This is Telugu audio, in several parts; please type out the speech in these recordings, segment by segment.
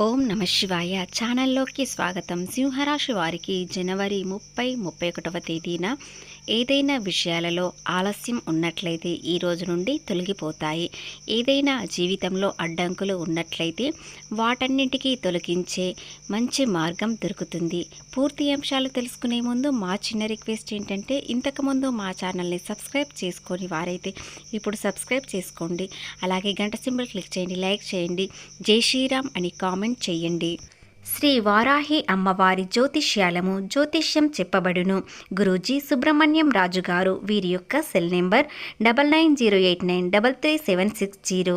ఓం నమ శివాయ ఛానల్లోకి స్వాగతం. సింహరాశి వారికి జనవరి 30-31వ తేదీన ఏదైనా విషయాలలో ఆలస్యం ఉన్నట్లయితే ఈ రోజు నుండి తొలగిపోతాయి. ఏదైనా జీవితంలో అడ్డంకులు ఉన్నట్లయితే వాటన్నింటికీ తొలగించే మంచి మార్గం దొరుకుతుంది. పూర్తి అంశాలు తెలుసుకునే ముందు మా చిన్న రిక్వెస్ట్ ఏంటంటే, ఇంతకుముందు మా ఛానల్ని సబ్స్క్రైబ్ చేసుకొని వారైతే ఇప్పుడు సబ్స్క్రైబ్ చేసుకోండి. అలాగే గంట సింబల్ క్లిక్ చేయండి, లైక్ చేయండి, జై శ్రీరామ్ అని కామెంట్ చేయండి. శ్రీ వారాహి అమ్మవారి జ్యోతిష్యం చెప్పబడును. గురూజీ సుబ్రహ్మణ్యం రాజు గారు. వీరి యొక్క సెల్ నెంబర్ 9908933760.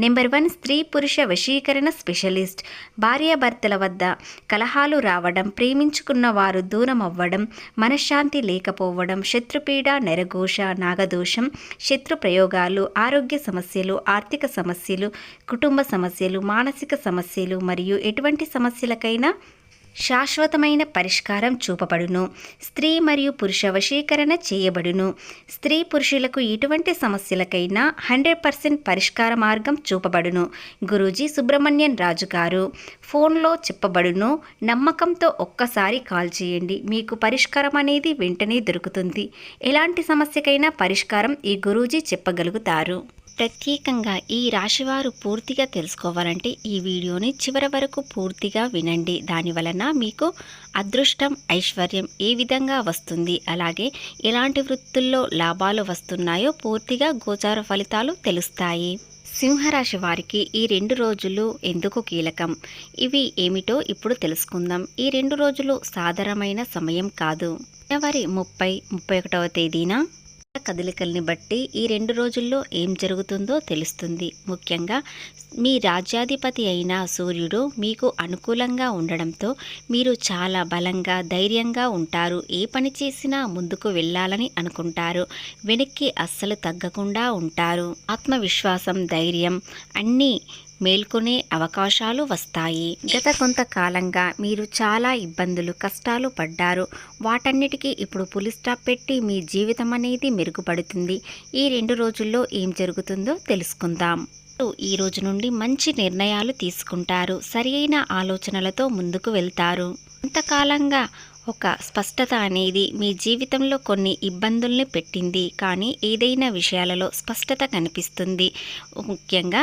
నెంబర్ 1 స్త్రీ పురుష వశీకరణ స్పెషలిస్ట్. భార్యాభర్తల వద్ద కలహాలు రావడం, ప్రేమించుకున్న వారు దూరం అవ్వడం, మనశ్శాంతి లేకపోవడం, శత్రుపీడ, నెరఘోష, నాగదోషం, శత్రు ప్రయోగాలు, ఆరోగ్య సమస్యలు, ఆర్థిక సమస్యలు, కుటుంబ సమస్యలు, మానసిక సమస్యలు మరియు ఎటువంటి సమస్యలకైనా శాశ్వతమైన పరిష్కారం చూపబడును. స్త్రీ మరియు పురుష వశీకరణ చేయబడును. స్త్రీ పురుషులకు ఎటువంటి సమస్యలకైనా 100% పరిష్కార మార్గం చూపబడును. గురూజీ సుబ్రహ్మణ్యం రాజు గారు. ఫోన్లో చెప్పబడును. నమ్మకంతో ఒక్కసారి కాల్ చేయండి, మీకు పరిష్కారం అనేది వెంటనే దొరుకుతుంది. ఎలాంటి సమస్యకైనా పరిష్కారం ఈ గురూజీ చెప్పగలుగుతారు. ప్రత్యేకంగా ఈ రాశివారు పూర్తిగా తెలుసుకోవాలంటే ఈ వీడియోని చివరి వరకు పూర్తిగా వినండి. దాని వలన మీకు అదృష్టం, ఐశ్వర్యం ఏ విధంగా వస్తుంది, అలాగే ఎలాంటి వృత్తుల్లో లాభాలు వస్తున్నాయో పూర్తిగా గోచార ఫలితాలు తెలుస్తాయి. సింహరాశి వారికి ఈ 2 రోజులు ఎందుకు కీలకం, ఇవి ఏమిటో ఇప్పుడు తెలుసుకుందాం. ఈ 2 రోజులు సాధారణమైన సమయం కాదు. జనవరి 30-31వ తేదీన కదలికల్ని బట్టి ఈ 2 రోజుల్లో ఏం జరుగుతుందో తెలుస్తుంది. ముఖ్యంగా మీ రాజ్యాధిపతి అయిన సూర్యుడు మీకు అనుకూలంగా ఉండడంతో మీరు చాలా బలంగా, ధైర్యంగా ఉంటారు. ఏ పని చేసినా ముందుకు వెళ్ళాలని అనుకుంటారు. వెనక్కి అస్సలు తగ్గకుండా ఉంటారు. ఆత్మవిశ్వాసం, ధైర్యం అన్నీ మేల్కొనే అవకాశాలు వస్తాయి. గత కొంతకాలంగా మీరు చాలా ఇబ్బందులు, కష్టాలు పడ్డారు. వాటన్నిటికీ ఇప్పుడు పులి స్టాప్ పెట్టి మీ జీవితం అనేది మెరుగుపడుతుంది. ఈ 2 రోజుల్లో ఏం జరుగుతుందో తెలుసుకుందాం. ఈ రోజు నుండి మంచి నిర్ణయాలు తీసుకుంటారు. సరియైన ఆలోచనలతో ముందుకు వెళ్తారు. కొంతకాలంగా ఒక స్పష్టత అనేది మీ జీవితంలో కొన్ని ఇబ్బందుల్ని పెట్టింది, కానీ ఏదైనా విషయాలలో స్పష్టత కనిపిస్తుంది. ముఖ్యంగా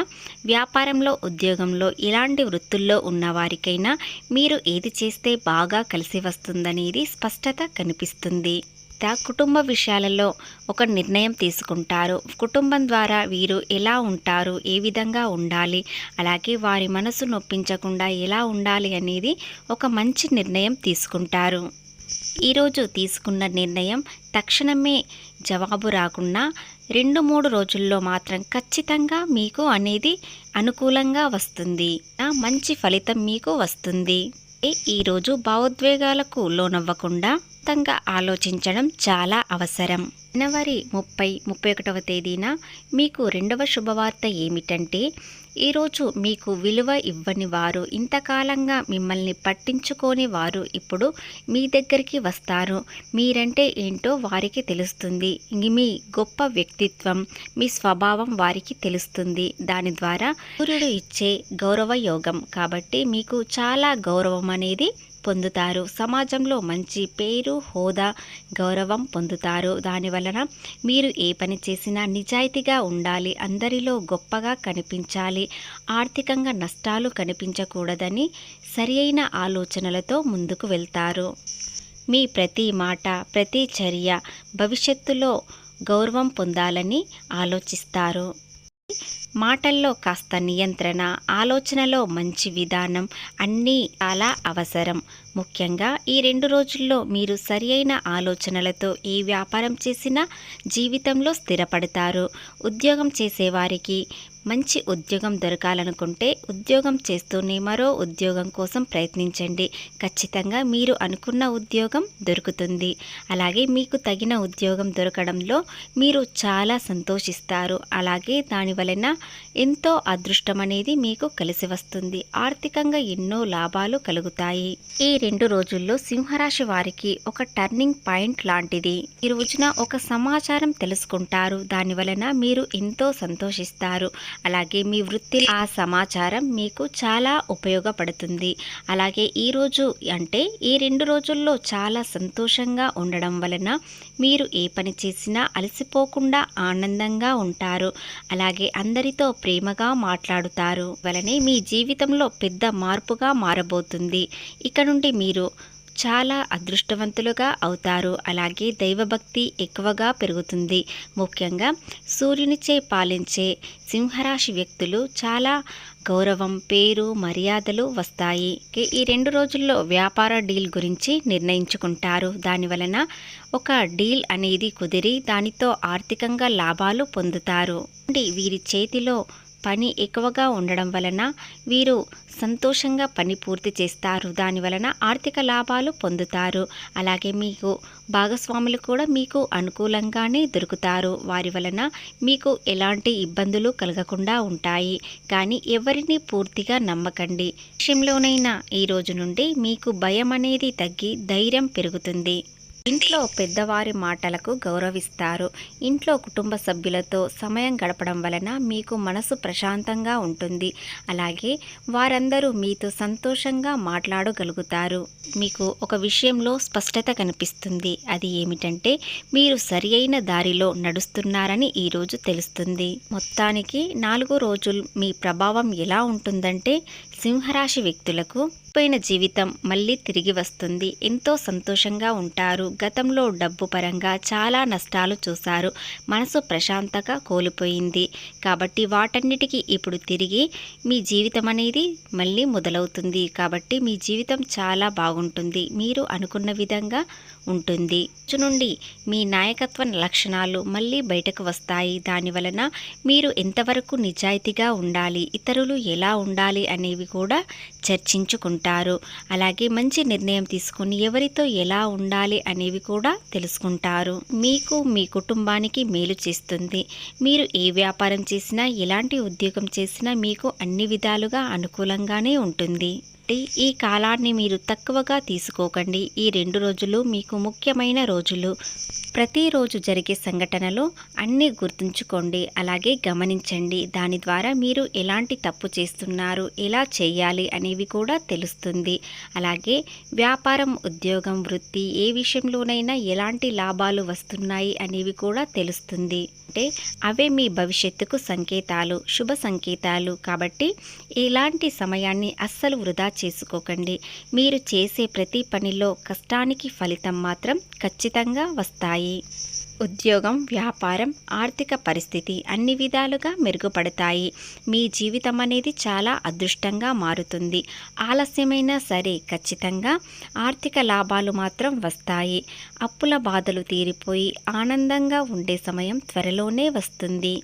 వ్యాపారంలో, ఉద్యోగంలో, ఇలాంటి వృత్తుల్లో ఉన్నవారికైనా మీరు ఏది చేస్తే బాగా కలిసి వస్తుందనేది స్పష్టత కనిపిస్తుంది. కుటుంబ విషయాలలో ఒక నిర్ణయం తీసుకుంటారు. కుటుంబం ద్వారా వీరు ఎలా ఉంటారు, ఏ విధంగా ఉండాలి, అలాగే వారి మనసు నొప్పించకుండా ఎలా ఉండాలి అనేది ఒక మంచి నిర్ణయం తీసుకుంటారు. ఈరోజు తీసుకున్న నిర్ణయం తక్షణమే జవాబు రాకుండా 2-3 రోజుల్లో మాత్రం ఖచ్చితంగా మీకు అనేది అనుకూలంగా వస్తుంది. మంచి ఫలితం మీకు వస్తుంది. ఈరోజు భావోద్వేగాలకు లోనవ్వకుండా మొత్తంగా ఆలోచించడం చాలా అవసరం. జనవరి 30-31వ తేదీన మీకు 2వ శుభవార్త ఏమిటంటే, ఈరోజు మీకు విలువ ఇవ్వని వారు, ఇంతకాలంగా మిమ్మల్ని పట్టించుకోని వారు ఇప్పుడు మీ దగ్గరికి వస్తారు. మీరంటే ఏంటో వారికి తెలుస్తుంది. మీ గొప్ప వ్యక్తిత్వం, మీ స్వభావం వారికి తెలుస్తుంది. దాని ద్వారా సూర్యుడు ఇచ్చే గౌరవ యోగం కాబట్టి మీకు చాలా గౌరవం అనేది పొందుతారు. సమాజంలో మంచి పేరు, హోదా, గౌరవం పొందుతారు. దాని వలన మీరు ఏ పని చేసినా నిజాయితీగా ఉండాలి, అందరిలో గొప్పగా కనిపించాలి, ఆర్థికంగా నష్టాలు కనిపించకూడదని సరియైన ఆలోచనలతో ముందుకు వెళ్తారు. మీ ప్రతి మాట, ప్రతి చర్య భవిష్యత్తులో గౌరవం పొందాలని ఆలోచిస్తారు. మాటల్లో కాస్త నియంత్రణ, ఆలోచనలో మంచి విధానం అన్నీ చాలా అవసరం. ముఖ్యంగా ఈ 2 రోజుల్లో మీరు సరియైన ఆలోచనలతో ఏ వ్యాపారం చేసినా జీవితంలో స్థిరపడతారు. ఉద్యోగం చేసేవారికి మంచి ఉద్యోగం దొరకాలనుకుంటే ఉద్యోగం చేస్తూనే మరో ఉద్యోగం కోసం ప్రయత్నించండి. ఖచ్చితంగా మీరు అనుకున్న ఉద్యోగం దొరుకుతుంది. అలాగే మీకు తగిన ఉద్యోగం దొరకడంలో మీరు చాలా సంతోషిస్తారు. అలాగే దాని వలన ఎంతో అదృష్టం అనేది మీకు కలిసి వస్తుంది. ఆర్థికంగా ఎన్నో లాభాలు కలుగుతాయి. ఈ 2 రోజుల్లో సింహరాశి వారికి ఒక టర్నింగ్ పాయింట్ లాంటిది. ఈ రోజున ఒక సమాచారం తెలుసుకుంటారు. దాని వలన మీరు ఎంతో సంతోషిస్తారు. అలాగే మీ వృత్తి ఆ సమాచారం మీకు చాలా ఉపయోగపడుతుంది. అలాగే ఈరోజు అంటే ఈ 2 రోజుల్లో చాలా సంతోషంగా ఉండడం వలన మీరు ఏ పని చేసినా అలసిపోకుండా ఆనందంగా ఉంటారు. అలాగే అందరితో ప్రేమగా మాట్లాడుతారు వలనే మీ జీవితంలో పెద్ద మార్పుగా మారబోతుంది. ఇక నుండి మీరు చాలా అదృష్టవంతులుగా అవుతారు. అలాగే దైవభక్తి ఎక్కువగా పెరుగుతుంది. ముఖ్యంగా సూర్యునిచే పాలించే సింహరాశి వ్యక్తులు చాలా గౌరవం, పేరు, మర్యాదలు వస్తాయి. ఈ 2 రోజుల్లో వ్యాపార డీల్ గురించి నిర్ణయించుకుంటారు. దానివలన ఒక డీల్ అనేది కుదిరి దానితో ఆర్థికంగా లాభాలు పొందుతారు. వీరి చేతిలో పని ఎక్కువగా ఉండడం వలన వీరు సంతోషంగా పని పూర్తి చేస్తారు. దానివలన ఆర్థిక లాభాలు పొందుతారు. అలాగే మీకు భాగస్వాములు కూడా మీకు అనుకూలంగానే దొరుకుతారు. వారి వలన మీకు ఎలాంటి ఇబ్బందులు కలగకుండా ఉంటాయి. కానీ ఎవరిని పూర్తిగా నమ్మకండి. విషయంలోనైనా ఈ రోజు నుండి మీకు భయం అనేది తగ్గి ధైర్యం పెరుగుతుంది. ఇంట్లో పెద్దవారి మాటలకు గౌరవిస్తారు. ఇంట్లో కుటుంబ సభ్యులతో సమయం గడపడం వలన మీకు మనసు ప్రశాంతంగా ఉంటుంది. అలాగే వారందరూ మీతో సంతోషంగా మాట్లాడగలుగుతారు. మీకు ఒక విషయంలో స్పష్టత కనిపిస్తుంది. అది ఏమిటంటే మీరు సరి అయిన దారిలో నడుస్తున్నారని ఈరోజు తెలుస్తుంది. మొత్తానికి 4 రోజులు మీ ప్రభావం ఎలా ఉంటుందంటే సింహరాశి వ్యక్తులకు పోయిన జీవితం మళ్ళీ తిరిగి వస్తుంది. ఎంతో సంతోషంగా ఉంటారు. గతంలో డబ్బు పరంగా చాలా నష్టాలు చూశారు. మనసు ప్రశాంతత కోల్పోయింది. కాబట్టి వాటన్నిటికీ ఇప్పుడు తిరిగి మీ జీవితం అనేది మళ్ళీ మొదలవుతుంది. కాబట్టి మీ జీవితం చాలా బాగుంటుంది. మీరు అనుకున్న విధంగా ఉంటుంది. రోజు నుండి మీ నాయకత్వ లక్షణాలు మళ్ళీ బయటకు వస్తాయి. దానివలన మీరు ఎంతవరకు నిజాయితీగా ఉండాలి, ఇతరులు ఎలా ఉండాలి అనేవి కూడా చర్చించుకుంటారు. అలాగే మంచి నిర్ణయం తీసుకొని ఎవరితో ఎలా ఉండాలి అనేవి కూడా తెలుసుకుంటారు. మీకు మీ కుటుంబానికి మేలు చేస్తుంది. మీరు ఏ వ్యాపారం చేసినా, ఎలాంటి ఉద్యోగం చేసినా మీకు అన్ని విధాలుగా అనుకూలంగానే ఉంటుంది. ఈ కాలాన్ని మీరు తక్కువగా తీసుకోకండి. ఈ 2 రోజులు మీకు ముఖ్యమైన రోజులు. ప్రతిరోజు జరిగే సంఘటనలు అన్నీ గుర్తుంచుకోండి. అలాగే గమనించండి. దాని ద్వారా మీరు ఎలాంటి తప్పు చేస్తున్నారు, ఎలా చేయాలి అనేవి కూడా తెలుస్తుంది. అలాగే వ్యాపారం, ఉద్యోగం, వృత్తి ఏ విషయంలోనైనా ఎలాంటి లాభాలు వస్తున్నాయి అనేవి కూడా తెలుస్తుంది. అంటే అవే మీ భవిష్యత్తుకు సంకేతాలు, శుభ సంకేతాలు. కాబట్టి ఇలాంటి సమయాన్ని అస్సలు వృధా చేసుకోకండి. మీరు చేసే ప్రతి పనిలో కష్టానికి ఫలితం మాత్రం ఖచ్చితంగా వస్తాయి. ఉద్యోగం, వ్యాపారం, ఆర్థిక పరిస్థితి అన్ని విధాలుగా మెరుగుపడతాయి. మీ జీవితం అనేది చాలా అదృష్టంగా మారుతుంది. ఆలస్యమైనా సరే ఖచ్చితంగా ఆర్థిక లాభాలు మాత్రం వస్తాయి. అప్పుల బాధలు తీరిపోయి ఆనందంగా ఉండే సమయం త్వరలోనే వస్తుంది.